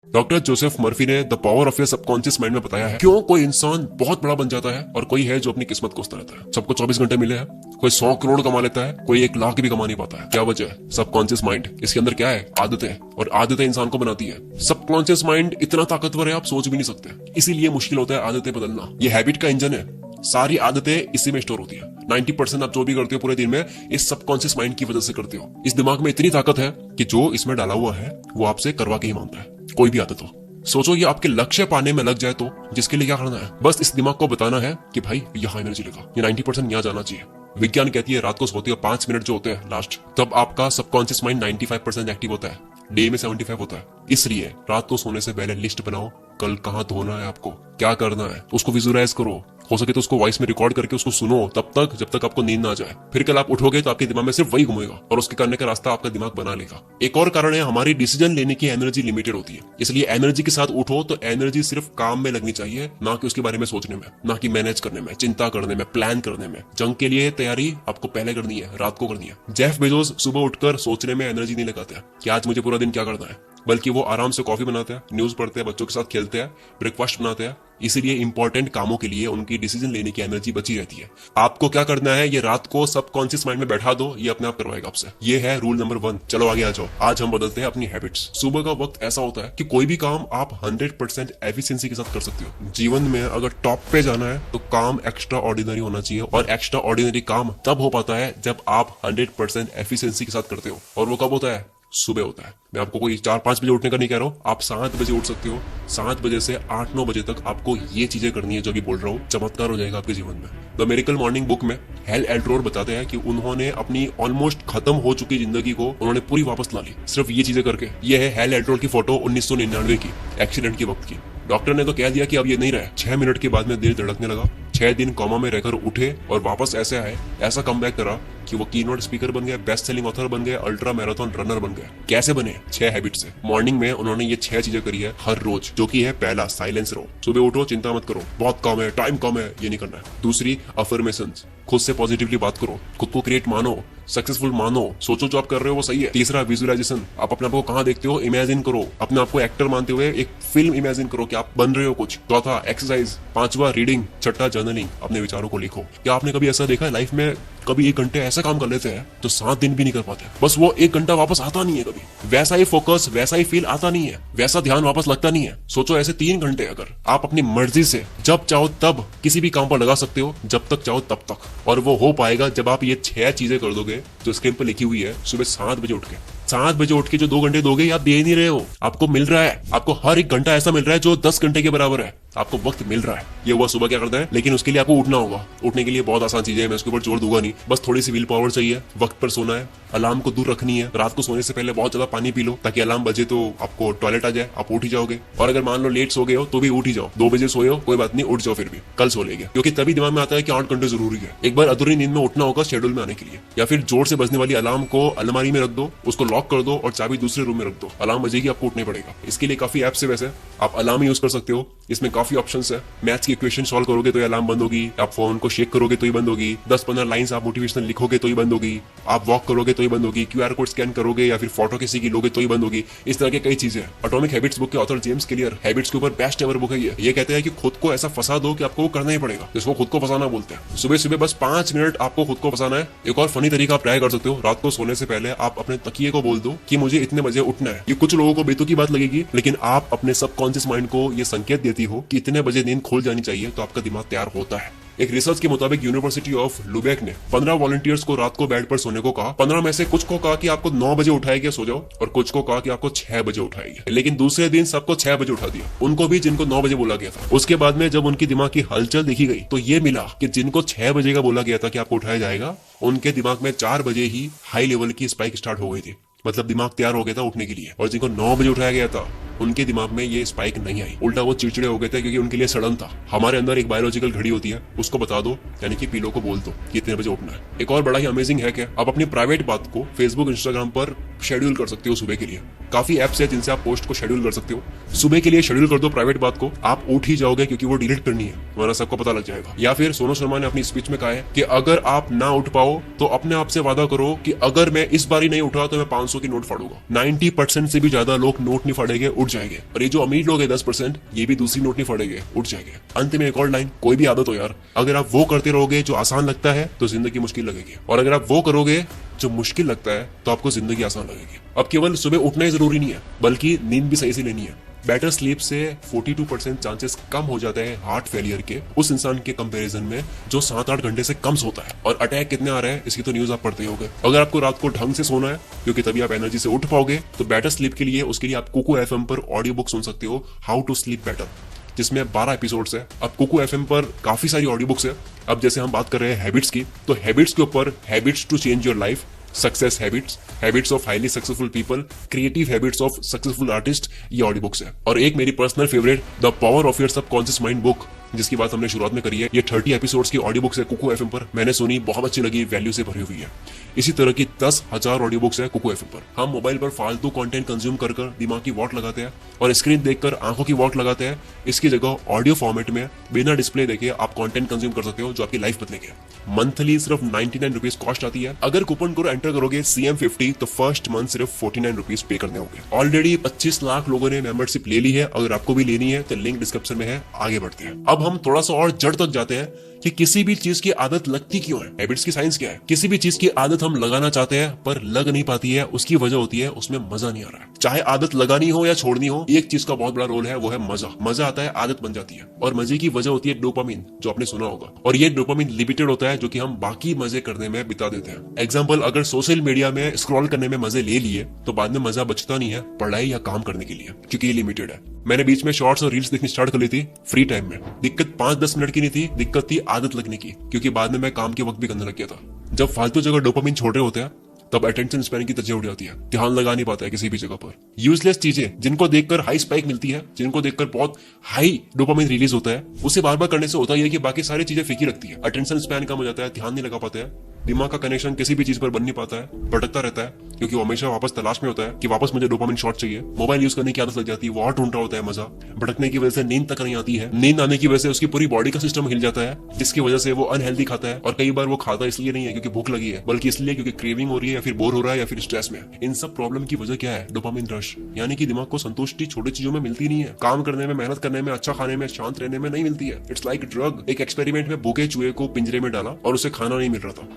Doctor Joseph Murphy ने the power of your subconscious mind में बताया है क्यों कोई इंसान बहुत बड़ा बन जाता है और कोई है जो अपनी किस्मत कोसता रहता है। सबको 24 घंटे मिले हैं, कोई 100 करोड़ कमा लेता है, कोई 1 लाख भी कमा नहीं पाता है। क्या वजह है? Subconscious mind. इसके अंदर क्या है? आदतें, और आदतें इंसान को बनाती है। सबकॉन्शियस माइंड इतना ताकतवर है आप सोच भी नहीं सकते, इसीलिए मुश्किल होता है आदतें बदलना। ये हैबिट का इंजन है, सारी आदतें इसी में स्टोर होती है। 90% आप जो भी करते हो पूरे दिन में इस सबकॉन्शियस माइंड की वजह से करते हो। इस दिमाग में इतनी ताकत है कि जो इसमें डाला हुआ है वो आपसे करवा के ही मांगता है, कोई भी आदत हो। सोचो ये आपके लक्ष्य पाने में लग जाए तो जिसके लिए क्या करना है? बस इस दिमाग को बताना है कि भाई यहाँ एनर्जी लगा, ये 90% यहाँ जाना चाहिए। विज्ञान कहती है रात को सोते हो 5 मिनट जो होते हैं लास्ट, तब आपका सबकॉन्शियस माइंड 95% एक्टिव होता है, डे में 75 होता है। इसलिए रात को सोने से पहले लिस्ट बनाओ, कल कहाँ धोना है, आपको क्या करना है, उसको विजुअलाइज करो। हो सके तो उसको वॉइस में रिकॉर्ड करके उसको सुनो तब तक जब तक आपको नींद ना आ जाए। फिर कल आप उठोगे तो आपके दिमाग में सिर्फ वही घूमेगा और उसके करने का रास्ता आपका दिमाग बना लेगा। एक और कारण है हमारी डिसीजन लेने की एनर्जी लिमिटेड होती है, इसलिए एनर्जी के साथ उठो तो एनर्जी सिर्फ काम में लगनी चाहिए, ना कि उसके बारे में सोचने में, ना कि मैनेज करने में, चिंता करने में, प्लान करने में। जंग के लिए तैयारी आपको पहले करनी है, रात को करनी है। जेफ बेजोस सुबह उठकर सोचने में एनर्जी नहीं लगाते कि आज मुझे पूरा दिन क्या करना है, बल्कि वो आराम से कॉफी बनाते हैं, न्यूज पढ़ते हैं, बच्चों के साथ खेलते हैं, ब्रेकफास्ट बनाते हैं। इसीलिए इंपॉर्टेंट कामों के लिए उनकी डिसीजन लेने की एनर्जी बची रहती है। आपको क्या करना है ये रात को सबकॉन्शियस माइंड में बैठा दो, ये अपने आप करवाएगा आपसे। ये है रूल नंबर 1। चलो आगे आ जाओ। आज हम बदलते हैं अपनी हैबिट्स। सुबह का वक्त ऐसा होता है कि कोई भी काम आप 100% एफिशिएंसी के साथ कर सकते हो। जीवन में अगर टॉप पे जाना है तो काम एक्स्ट्रा ऑर्डिनरी होना चाहिए, और एक्स्ट्रा ऑर्डिनरी काम तब हो पाता है जब आप 100% एफिशिएंसी के साथ करते हो। और वो कब होता है? सुबह होता है। मैं आपको कोई 4-5 बजे उठने का नहीं कह रहा हूँ, आप 7 बजे उठ सकते हो। 7 बजे से 8-9 बजे तक आपको ये चीजें करनी है जो भी बोल रहा हूँ, चमत्कार हो जाएगा आपके जीवन में। द मिरेकल मॉर्निंग बुक में हेल एल्ट्रोर बताते हैं कि उन्होंने अपनी ऑलमोस्ट खत्म हो चुकी जिंदगी को उन्होंने पूरी वापस ला ली, सिर्फ ये चीजें करके। ये है हेल एल्ट्रोर की फोटो 1999 की, एक्सीडेंट के वक्त की। डॉक्टर ने तो कह दिया कि अब ये नहीं रहा। 6 मिनट के बाद में दिल धड़कने लगा, 6 दिन कोमा में रहकर उठे और वापस ऐसे आए, ऐसा कमबैक करा कि वो कीनोट स्पीकर बन गए, बेस्ट सेलिंग ऑथर बन गए, अल्ट्रा मैराथन रनर बन गए। कैसे बने? 6 हैबिट से। मॉर्निंग में उन्होंने ये 6 चीजें करी है हर रोज, जो कि है पहला, साइलेंस रहो। सुबह उठो, चिंता मत करो, बहुत कम है, टाइम कम है, ये नहीं करना है। दूसरी, अफर्मेशंस, खुद से पॉजिटिवली बात करो, खुद को क्रिएट मानो, सक्सेसफुल मानो, सोचो जो आप कर रहे हो वो सही है। तीसरा, विजुअलाइजेशन, आप अपने आप को कहाँ देखते हो इमेजिन करो, अपने आप को एक्टर मानते हुए एक फिल्म इमेजिन करो कि आप बन रहे हो कुछ। चौथा, एक्सरसाइज। 5वां, रीडिंग। छठा, जर्नलिंग, अपने विचारों को लिखो। क्या आपने कभी ऐसा देखा है लाइफ में, कभी 1 घंटे ऐसा काम कर लेते हैं तो 7 दिन भी नहीं कर पाते, बस वो 1 घंटा वापस आता नहीं है कभी। वैसा ही फोकस, वैसा ही फील आता नहीं है, वैसा ध्यान वापस लगता नहीं है। सोचो ऐसे 3 घंटे अगर आप अपनी मर्जी से जब चाहो तब किसी भी काम पर लगा सकते हो, जब तक चाहो तब तक, और वो हो पाएगा जब आप ये 6 चीजें कर दोगे जो स्क्रीन पर लिखी हुई है। सुबह 7 बजे उठ के, 7 बजे उठ के जो 2 घंटे दोगे आप दे नहीं रहे हो, आपको मिल रहा है। आपको हर 1 घंटा ऐसा मिल रहा है जो 10 घंटे के बराबर है, आपको वक्त मिल रहा है। ये हुआ सुबह क्या करता है, लेकिन उसके लिए आपको उठना होगा। उठने के लिए बहुत आसान चीजें हैं, मैं उसके ऊपर जोर दूंगा नहीं, बस थोड़ी सी विल पावर चाहिए। वक्त पर सोना है, अलार्म को दूर रखनी है, रात को सोने से पहले बहुत ज्यादा पानी पी लो ताकि अलार्म बजे तो आपको टॉयलेट आ जाए, आप उठ ही जाओगे। और अगर मान लो लेट सो गए हो तो भी उठ ही जाओ। 2 बजे सोए हो कोई बात नहीं, उठ जाओ, फिर भी कल सो लेंगे, क्योंकि तभी दिमाग में आता है कि 8 घंटे जरूरी है। एक बार अधूरी नींद में उठना होगा शेड्यूल में आने के लिए, या फिर जोर से बजने वाली अलार्म को अलमारी में रख दो, उसको लॉक कर दो और चाबी दूसरे रूम में रख दो। अलार्म बजेगी, आपको उठने पड़ेगा। इसके लिए काफी ऐप्स है, वैसे आप अलार्म यूज कर सकते हो, इसमें काफी ऑप्शंस है। मैथ्स की इक्वेशन सॉल्व करोगे तो अलार्म बंद होगी, आप फोन को शेक करोगे तो ही बंद होगी, 10-15 लाइंस आप मोटिवेशनल लिखोगे तो ही बंद होगी, आप वॉक करोगे तो ही बंद होगी, QR कोड स्कैन करोगे या फिर फोटो किसी की लोगे तो ही बंद होगी। इस तरह के कई चीजें। एटॉमिक हैबिट्स बुक के ऑथर जेम्स क्लियर हैबिट्स के ऊपर बेस्ट एवर बुक है ये कहते हैं कि खुद को ऐसा फंसा दो कि आपको वो करना ही पड़ेगा, जिसको खुद को फंसाना बोलते हैं। सुबह सुबह बस 5 मिनट आपको खुद को फंसाना है। एक और फनी तरीका आप ट्राई कर सकते हो, रात को सोने से पहले आप अपने तकिए को बोल दो कि मुझे इतने बजे उठना है। ये कुछ लोगों को बेतुकी बात लगेगी, लेकिन आप अपने सबकॉन्शियस माइंड को ये संकेत देती हो कि इतने बजे नींद खुल जानी चाहिए, तो आपका दिमाग तैयार होता है। एक रिसर्च के मुताबिक यूनिवर्सिटी ऑफ लुबेक ने 15 वॉलंटियर्स को रात को बेड पर सोने को कहा। 15 में से कुछ को कहा कि आपको 9 बजे उठाएगी सो जाओ, और कुछ को कहा कि आपको 6 बजे उठाएगी। लेकिन दूसरे दिन सबको 6 बजे उठा दिया, उनको भी जिनको 9 बजे बोला गया था। उसके बाद में जब उनकी दिमाग की हलचल देखी गई तो ये मिला कि जिनको 6 बजे का बोला गया था कि आपको उठाया जाएगा, उनके दिमाग में 4 बजे ही हाई लेवल की स्पाइक स्टार्ट हो गई थी, मतलब दिमाग तैयार हो गया था उठने के लिए। और जिनको 9 बजे उठाया गया था उनके दिमाग में ये स्पाइक नहीं आई, उल्टा वो चिड़चिड़े हो गए थे, क्योंकि उनके लिए सडन था। हमारे अंदर एक बायोलॉजिकल घड़ी होती है, उसको बता दो, यानी कि पीलो को बोल दो कि इतने बजे उठना है। एक और बड़ा ही अमेजिंग है कि आप अपनी प्राइवेट बात को फेसबुक, इंस्टाग्राम पर शेड्यूल कर सकते हो सुबह के लिए। काफी एप्स है जिनसे आप पोस्ट को शेड्यूल कर सकते हो। सुबह के लिए शेड्यूल कर दो प्राइवेट बात को, आप उठ ही जाओगे क्योंकि वो डिलीट करनी है, वरना सबको पता लग जाएगा। या फिर सोनू शर्मा ने अपनी स्पीच में कहा है कि अगर आप ना उठ पाओ तो अपने आप से वादा करो कि अगर मैं इस बार ही नहीं उठा तो मैं 500 की नोट फाड़ूंगा। 90% से भी ज्यादा लोग नोट नहीं फाड़ेंगे, उठ जाएंगे। और ये जो अमीर लोग है 10%, ये भी दूसरी नोट नहीं फाड़ेंगे, उठ जाएंगे। अंत में एक और लाइन, कोई भी आदत हो यार, अगर आप वो करते रहोगे जो आसान लगता है तो जिंदगी मुश्किल लगेगी, और अगर आप वो करोगे जो मुश्किल लगता है तो आपको जिंदगी आसान लगेगी। अब केवल सुबह उठना ही जरूरी नहीं है, बल्कि नींद भी सही से लेनी है। बेटर स्लीप से 42% चांसेस कम हो जाते हैं हार्ट फेलियर के उस इंसान के कंपैरिजन में जो 7-8 घंटे से कम सोता है। और अटैक कितने आ रहे हैं इसकी तो न्यूज आप पढ़ते ही होंगे। अगर आपको रात को ढंग से सोना है क्योंकि तभी आप एनर्जी से उठ पाओगे, तो बेटर स्लीप के लिए उसके लिए आप कुकू एफएम पर ऑडियो बुक सुन सकते हो, हाउ टू स्लीप बेटर, जिसमें 12 एपिसोड्स है। अब कुकू एफएम पर काफी सारी ऑडियो बुक्स है। अब जैसे हम बात कर रहे हैं हैबिट्स की, तो हैबिट्स के ऊपर habits to change your life, success habits, habits of highly successful people, creative habits of successful artist, ये ऑडियो बुक्स है। और एक मेरी personal favourite, the power of your subconscious mind book, जिसकी बात हमने शुरुआत में करी है, ये 30 एपिसोड्स की ऑडियो बुक्स है कुकू एफएम पर। मैंने सुनी, बहुत अच्छी लगी, वैल्यू से भरी हुई है। इसी तरह की 10,000 ऑडियो बुक्स है कुकू एफएम पर। हम मोबाइल पर फालतू कंटेंट कंज्यूम कर दिमाग की वॉट लगाते हैं और स्क्रीन देखकर आंखों की वॉट लगाते हैं। इसकी जगह ऑडियो फॉर्मेट में बिना डिस्प्ले देखे आप कंटेंट कंज्यूम कर सकते हो जो आपकी लाइफ बदलेंगे। मंथली सिर्फ 99 रुपीज कॉस्ट आती है। अगर कूपन कोड एंटर करोगे CM50 तो फर्स्ट मंथ सिर्फ 49 रुपीज पे करने होंगे। ऑलरेडी 25 लाख लोगों ने मेंबरशिप ले ली है। अगर आपको भी लेनी है तो लिंक डिस्क्रिप्शन में है, आगे बढ़ते हैं। अब हम थोड़ा सा और जड़ तक जाते हैं कि किसी भी चीज की आदत लगती क्यों है। हैबिट्स की साइंस क्या है। किसी भी चीज की आदत हम लगाना चाहते हैं पर लग नहीं पाती है, उसकी वजह होती है उसमें मजा नहीं आ रहा है। चाहे आदत लगानी हो या छोड़नी हो, एक चीज का बहुत बड़ा रोल है, वो है मजा। मजा आता है, आदत बन जाती है, और मजे की वजह होती है डोपामिन, जो आपने सुना होगा। और ये डोपामिन लिमिटेड होता है, जो कि हम बाकी मजे करने में बिता देते हैं। एग्जाम्पल, अगर सोशल मीडिया में स्क्रॉल करने में मजे ले लिए तो बाद में मजा बचता नहीं है पढ़ाई या काम करने के लिए, क्योंकि ये लिमिटेड है। मैंने बीच में शॉर्ट्स और रील्स देखनी स्टार्ट कर ली थी फ्री टाइम में। दिक्कत 5-10 मिनट की नहीं थी, दिक्कत थी आदत लगने की, क्योंकि बाद में मैं काम के वक्त भी करने लग गया था। जब फालतू जगह डोपामिन छोड़ रहे होते हैं तब अटेंशन स्पैन की तजय उड़ जाती है, ध्यान लगा नहीं पाता है किसी भी जगह पर। यूजलेस चीजें जिनको देखकर हाई स्पाइक मिलती है, जिनको देखकर बहुत हाई डोपामिन रिलीज होता है, उसे बार बार करने से होता है कि बाकी सारी चीजें फीकी रखती है, अटेंशन स्पैन कम हो जाता है, ध्यान नहीं लगा पाते हैं, दिमाग का कनेक्शन किसी भी चीज पर बन नहीं पाता है, भटकता रहता है, क्योंकि वो हमेशा वापस तलाश में होता है कि वापस मुझे डोपामिन शॉट चाहिए। मोबाइल यूज करने की आदत लग जाती है, वो और ढूंढ रहा होता है मजा। भटकने की वजह से नींद तक नहीं आती है, नींद आने की वजह से उसकी पूरी बॉडी का सिस्टम हिल जाता है, जिसकी वजह से वो अनहेल्दी खाता है। और कई बार वो खाता इसलिए नहीं है क्योंकि भूख लगी है, बल्कि इसलिए क्योंकि क्रेविंग हो रही है, या फिर बोर हो रहा है, या फिर स्ट्रेस में। इन सब प्रॉब्लम की वजह क्या है? डोपामिन रश, यानी कि दिमाग को संतुष्टि छोटी चीजों में मिलती नहीं है, काम करने में, मेहनत करने में, अच्छा खाने में, शांत रहने में नहीं मिलती है। It's like drug. एक एक्सपेरिमेंट में भूखे चूहे को पिंजरे में डाला और उसे खाना नहीं मिल रहा था।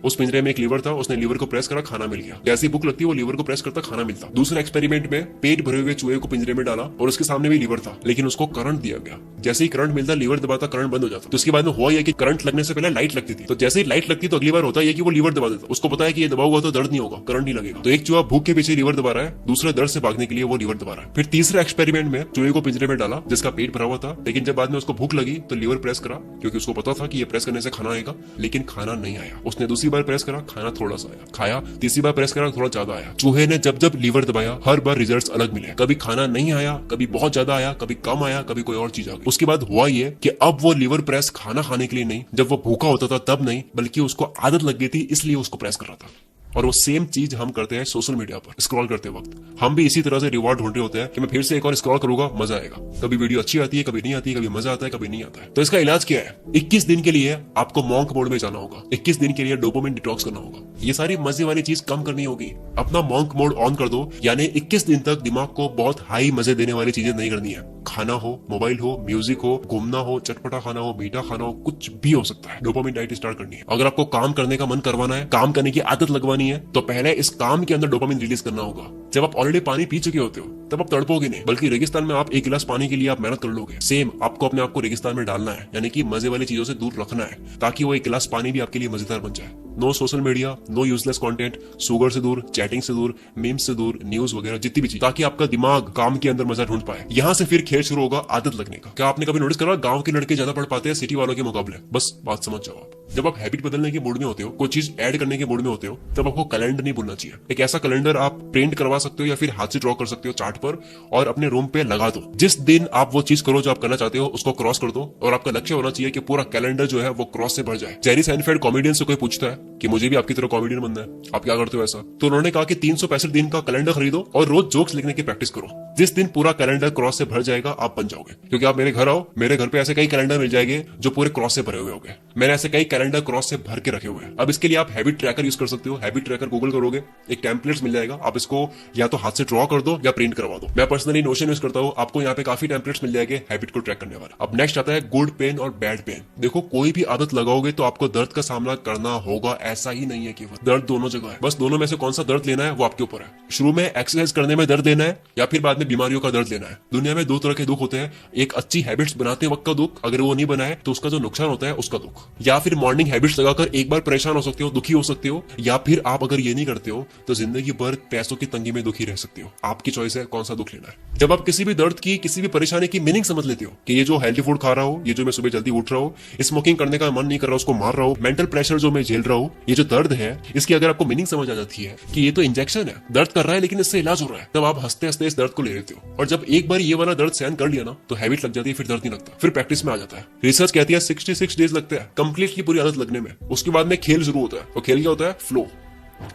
उस पिंजरे में एक लीवर था, उसने लीवर को प्रेस करा, खाना मिल गया। जैसी भूख लगती वो लीवर को प्रेस करता, खाना मिलता। दूसरे एक्सपेरिमेंट में पेट भरे हुए चूहे को पिंजरे में डाला और उसके सामने भी लीवर था, लेकिन उसको करंट दिया गया। जैसे ही करंट मिलता, लीवर दबाता, करंट बंद हो जाता। तो उसके बाद में हुआ यह कि करंट लगने से पहले लाइट लगती थी, तो जैसे ही लाइट लगती तो अगली बार होता है कि वो लीवर दबा देता। उसको पता है कि ये दबा हुआ तो दर्द नहीं होगा, करंट नहीं लगेगा। तो एक चूहा भूख के पीछे लीवर दबा रहा है, दूसरा दर्द से भागने के लिए वो लीवर दबा रहा है। फिर तीसरे एक्सपेरिमेंट में चूहे को पिंजरे में डाला जिसका पेट भरा हुआ था, लेकिन जब बाद में उसको भूख लगी तो लीवर प्रेस करा, क्योंकि उसको पता था कि ये प्रेस करने से खाना आएगा, लेकिन खाना नहीं आया। उसने दूसरी बार प्रेस करा, खाना थोड़ा सा आया, खाया, तीसरी बार प्रेस करा, थोड़ा ज्यादा आया। चूहे ने जब जब लीवर दबाया हर बार रिजल्ट्स अलग मिले, कभी खाना नहीं आया, कभी बहुत ज्यादा आया, कभी कम आया, कभी कोई और चीज आ गई। उसके बाद हुआ ये कि अब वो लीवर प्रेस खाना खाने के लिए नहीं, जब वो भूखा होता था तब नहीं, बल्कि उसको आदत लग गई थी इसलिए उसको प्रेस कर रहा था। और वो सेम चीज हम करते हैं सोशल मीडिया पर स्क्रॉल करते वक्त। हम भी इसी तरह से रिवॉर्ड ढूंढ रहे होते हैं कि मैं फिर से एक और स्क्रॉल करूंगा, मजा आएगा। कभी वीडियो अच्छी आती है, कभी नहीं आती, कभी मजा आता है, कभी नहीं आता है। तो इसका इलाज क्या है? 21 दिन के लिए आपको मॉन्क मोड में जाना होगा, 21 दिन के लिए डोपामिन डिटॉक्स करना होगा। ये सारी मजे वाली चीज कम करनी होगी। अपना मॉन्क मोड ऑन कर दो, यानी 21 दिन तक दिमाग को बहुत हाई मजे देने वाली चीजें नहीं करनी है। खाना हो, मोबाइल हो, म्यूजिक हो, घूमना हो, चटपटा खाना हो, मीठा खाना हो, कुछ भी हो सकता है। डोपामिन डाइट स्टार्ट करनी है। अगर आपको काम करने का मन करवाना है, काम करने की आदत लगवानी है, तो पहले इस काम के अंदर डोपामिन रिलीज करना होगा। जब आप ऑलरेडी पानी पी चुके होते हो तब आप तड़पोगे नहीं, बल्कि रेगिस्तान में आप एक गिलास पानी के लिए आप मेहनत कर लोगे। सेम आपको अपने आप को रेगिस्तान में डालना है, यानी कि मजे वाली चीजों से दूर रखना है, ताकि वो एक गिलास पानी भी आपके लिए मजेदार बन जाए। No social media, no useless content, sugar से दूर, चैटिंग से दूर, मीम्स से दूर, न्यूज वगैरह जितनी भी चीज, ताकि आपका दिमाग काम के अंदर मजा ढूंढ पाए। यहाँ से फिर खेल शुरू होगा आदत लगने का। क्या आपने कभी नोटिस करा गांव के लड़के ज्यादा पढ़ पाते हैं सिटी वालों के मुकाबले? बस बात समझ जाओ आप। जब आप हैबिट बदलने के मूड में होते हो, कोई चीज ऐड करने के मूड में होते हो, तब आपको कैलेंडर नहीं भूलना चाहिए। एक ऐसा कैलेंडर आप प्रिंट करवा सकते हो या फिर हाथ से ड्रॉ कर सकते हो चार्ट पर और अपने रूम पे लगा दो। जिस दिन आप वो चीज करो जो आप करना चाहते हो उसको क्रॉस कर दो और आपका लक्ष्य होना चाहिए कि पूरा कैलेंडर जो है वो क्रॉस से भर जाए। जेरी साइनफेल्ड कॉमेडियन से कोई पूछता है कि मुझे भी आपकी तरह कॉमेडियन बनना है, आप क्या करते हो ऐसा, तो उन्होंने कहा कि 365 दिन का कैलेंडर खरीदो और रोज जोक्स लिखने की प्रैक्टिस करो। जिस दिन पूरा कैलेंडर क्रॉस से भर जाएगा आप बन जाओगे। क्योंकि आप मेरे घर आओ, मेरे घर पे ऐसे कई कैलेंडर मिल जाएंगे जो पूरे क्रॉस से भरे हुए होंगे। मैंने ऐसे कई कैलेंडर क्रॉस से भर के रखे हुए हैं। अब इसके लिए आप हैबिट ट्रैकर यूज कर सकते हो। हैबिट ट्रैकर गूगल करोगे, एक टेम्पलेट्स मिल जाएगा, आप इसको या तो हाथ से ड्रॉ कर दो या प्रिंट करवा दो। मैं पर्सनली नोशन यूज करता हूँ, आपको यहाँ पे काफी टेम्पलेट्स मिल जाएंगे हैबिट को ट्रैक करने वाला। अब नेक्स्ट आता है गुड पेन और बैड पेन। देखो कोई भी आदत लगाओगे तो आपको दर्द का सामना करना होगा, ऐसा ही नहीं है कि दर्द दोनों जगह है। बस दोनों में से कौन सा दर्द लेना है वो आपके ऊपर है। शुरू में एक्सरसाइज करने में दर्द लेना है या फिर बाद में बीमारियों का दर्द लेना है। दुनिया में दो तरह के दुख होते हैं, एक अच्छी हैबिट्स बनाते वक्त का दुख, अगर वो नहीं बनाए तो उसका जो नुकसान होता है उसका दुख, या फिर मॉर्निंग हैबिट्स लगाकर एक बार परेशान हो सकते हो, दुखी हो सकते हो, या फिर आप अगर ये नहीं करते हो तो जिंदगी भर पैसों की तंगी में दुखी रह सकते हो। आपकी चॉइस है कौन सा दुख लेना है। जब आप किसी भी दर्द की, किसी भी परेशानी की मीनिंग समझ लेते हो कि ये जो हेल्दी फूड खा रहा हूँ, ये जो मैं सुबह जल्दी उठ रहा हूँ, स्मोकिंग करने का मन नहीं कर रहा उसको मार रहा हूँ, मेंटल प्रेशर जो मैं झेल रहा हूँ, ये जो दर्द है, इसकी अगर आपको मीनिंग समझ आ जाती है कि ये तो इंजेक्शन है, दर्द कर रहा है लेकिन इससे इलाज हो रहा है, तब आप हंसते हंसते इस दर्द को ले लेते हो। और जब एक बार ये वाला दर्द सहन कर लिया ना तो हैबिट लग जाती है, फिर दर्द नहीं लगता, फिर प्रैक्टिस में आ जाता है। रिसर्च कहती है 66 डेज लगते हैं कंप्लीटली पूरी आदत लगने में। उसके बाद में खेल शुरू होता है, और खेल क्या होता है, फ्लो।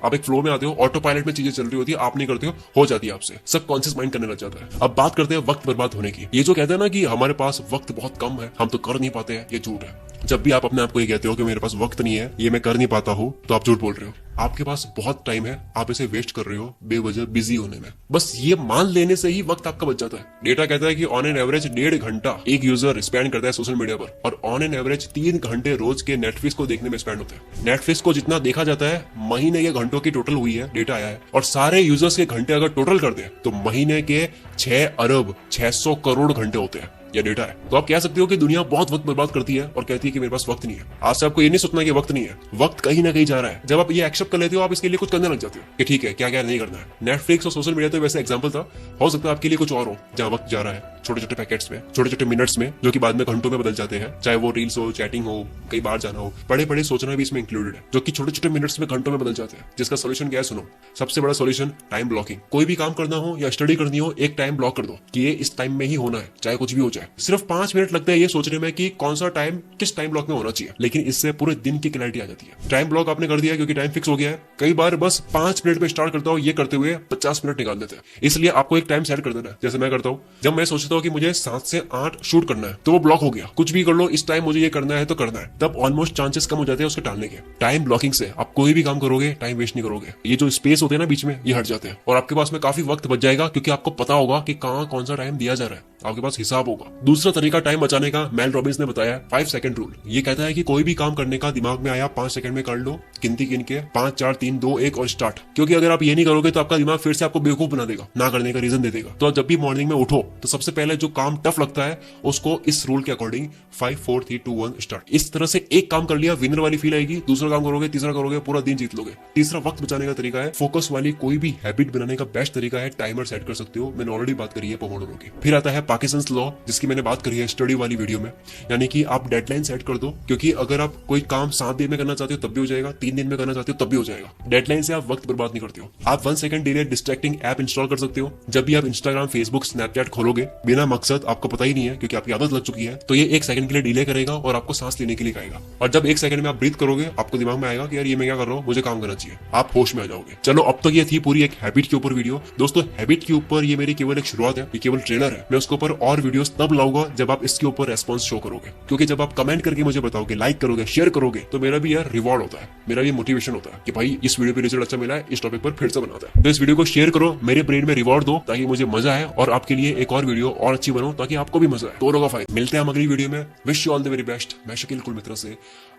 आप एक फ्लो में आते हो, ऑटो पायलट में चीजें चल रही होती है, आप नहीं करते हो जाती है आपसे, सब कॉन्शियस माइंड करने लग जाता है। अब बात करते हैं वक्त बर्बाद होने की। ये जो कहते हैं ना कि हमारे पास वक्त बहुत कम है, हम तो कर नहीं पाते हैं, ये झूठ है। जब भी आप अपने आप को ये कहते हो कि मेरे पास वक्त नहीं है, ये मैं कर नहीं पाता हूँ, तो आप झूठ बोल रहे हो। आपके पास बहुत टाइम है, आप इसे वेस्ट कर रहे हो बेवजह बिजी होने में। बस ये मान लेने से ही वक्त आपका बच जाता है। डेटा कहता है कि ऑन एन एवरेज 1.5 घंटा एक यूजर स्पेंड करता है सोशल मीडिया पर, और ऑन एन एवरेज 3 घंटे रोज के नेटफ्लिक्स को देखने में स्पेंड होते हैं। नेटफ्लिक्स को जितना देखा जाता है, महीने के घंटों की टोटल हुई है, डेटा आया है, और सारे यूजर्स के घंटे अगर टोटल कर दे तो महीने के 6 अरब 600 करोड़ घंटे होते हैं। यह डेटा है। तो आप कह सकते हो कि दुनिया बहुत वक्त बर्बाद करती है और कहती है कि मेरे पास वक्त नहीं है। आज से आपको ये नहीं सोचना कि वक्त नहीं है, वक्त कहीं ना कहीं जा रहा है। जब आप ये एक्सेप्ट कर लेते हो, आप इसके लिए कुछ करने लग जाते हो कि ठीक है क्या क्या नहीं करना है। नेटफ्लिक्स और सोशल मीडिया तो वैसे एग्जांपल था, हो सकता है आपके लिए कुछ और हो जहां वक्त जा रहा है छोटे छोटे पैकेट्स में, छोटे छोटे मिनट्स में, जो कि बाद में घंटों में बदल जाते हैं। चाहे वो रील्स हो, चैटिंग हो, कहीं बाहर जाना हो, बड़े बड़े सोचना भी इसमें इंक्लूडेड है, जो कि छोटे छोटे मिनट्स में घंटों में बदल जाते हैं। जिसका सोल्यूशन क्या है सुनो, सबसे बड़ा सोल्यूशन टाइम ब्लॉकिंग। कोई भी काम करना हो या स्टडी करनी हो, एक टाइम ब्लॉक कर दो कि ये इस टाइम में ही होना है, चाहे कुछ भी हो जाए। सिर्फ 5 मिनट लगते हैं ये सोचने में कि कौन सा टाइम किस टाइम ब्लॉक में होना चाहिए, लेकिन इससे पूरे दिन की क्लैरिटी आ जाती है। टाइम ब्लॉक आपने कर दिया क्योंकि टाइम फिक्स हो गया है। कई बार बस 5 मिनट में स्टार्ट करता हूँ, ये करते हुए 50 मिनट निकाल देते हैं। इसलिए आपको एक टाइम सेट कर देना है। जैसे मैं करता हूँ, जब मैं सोचता हूँ कि मुझे 7 से 8 शूट करना है, तो वो ब्लॉक हो गया। कुछ भी कर लो, इस टाइम मुझे ये करना है तो करना है, तब ऑलमोस्ट चांसेस कम हो जाते हैं उसके टालने के। टाइम ब्लॉकिंग से आप कोई भी काम करोगे, टाइम वेस्ट नहीं करोगे। ये जो स्पेस होते हैं ना बीच में, ये हट जाते हैं और आपके पास में काफी वक्त बच जाएगा, क्योंकि आपको पता होगा कि कहाँ कौन सा टाइम दिया जा रहा है, आपके पास हिसाब होगा। दूसरा तरीका टाइम बचाने का मेल रॉबिन्स ने बताया 5 सेकंड रूल। ये कहता है कि कोई भी काम करने का दिमाग में आया 5 सेकंड में कर लो, गिनती गिन के 5 4 3 2 1 और स्टार्ट। क्योंकि अगर आप ये नहीं करोगे तो आपका दिमाग फिर से आपको बेवकूफ बना देगा, ना करने का रीजन दे देगा। तो जब भी मॉर्निंग में उठो तो सबसे पहले जो काम टफ लगता है उसको इस रूल के अकॉर्डिंग 5 4 3 2 1 स्टार्ट। इस तरह से एक काम कर लिया, विनर वाली फील आएगी। दूसरा काम करोगे, तीसरा करोगे, पूरा दिन जीत लोगे। तीसरा वक्त बचाने का तरीका है, फोकस वाली कोई भी हैबिट बनाने का बेस्ट तरीका है टाइमर सेट कर सकते हो। मैंने ऑलरेडी बात करी है पोमोडोरो की। फिर आता है पार्किंसंस लॉ, जिसकी मैंने बात करी है स्टडी वाली वीडियो में, यानी कि आप डेडलाइन सेट कर दो। क्योंकि अगर आप कोई काम 7 दिन में करना चाहते हो तब भी हो जाएगा, 3 दिन में करना चाहते हो तब भी हो जाएगा। डेडलाइन से आप वक्त बर्बाद नहीं करते हो। आप 1 second delay distracting app install कर सकते हो। जब भी आप इंस्टाग्राम, फेसबुक, स्नैपचैट खोलोगे बिना मकसद, आपको पता ही नहीं है क्योंकि आपकी आदत लग चुकी है, तो ये 1 सेकंड के लिए डिले करेगा और आपको सांस लेने के लिए कहेगा। और जब 1 सेकंड में आप ब्रीथ करोगे, आपको दिमाग में आएगा कि यार ये मैं क्या कर रहा हूँ, मुझे काम करना चाहिए। आप होश में आ जाओगे। चलो, अब तक ये थी पूरी एक हैबिट के ऊपर वीडियो। दोस्तों, हैबिट के ऊपर ये मेरी केवल एक शुरुआत है, ये केवल ट्रेलर है। मैं उसके ऊपर और वीडियोस तब लाऊंगा जब आप इसके ऊपर रेस्पॉन्स शो करोगे। क्योंकि जब आप कमेंट करके मुझे बताओगे, लाइक करोगे, शेयर करोगे, तो मेरा भी यार रिवॉर्ड होता है, मेरा भी मोटिवेशन होता है कि भाई इस वीडियो पे रिजल्ट अच्छा मिला है, इस टॉपिक पर फिर से बनाता है। तो इस वीडियो को शेयर करो, मेरे ब्रेन में रिवॉर्ड दो ताकि मुझे मजा आए और आपके लिए एक और वीडियो और अच्छी बनाऊं ताकि आपको भी मजा आए, दोनों का फायदा। मिलते हैं हम अगली वीडियो में। Wish you all the very best. मैं शकील कुल मित्र से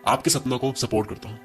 आपके सपनों को सपोर्ट करता हूँ।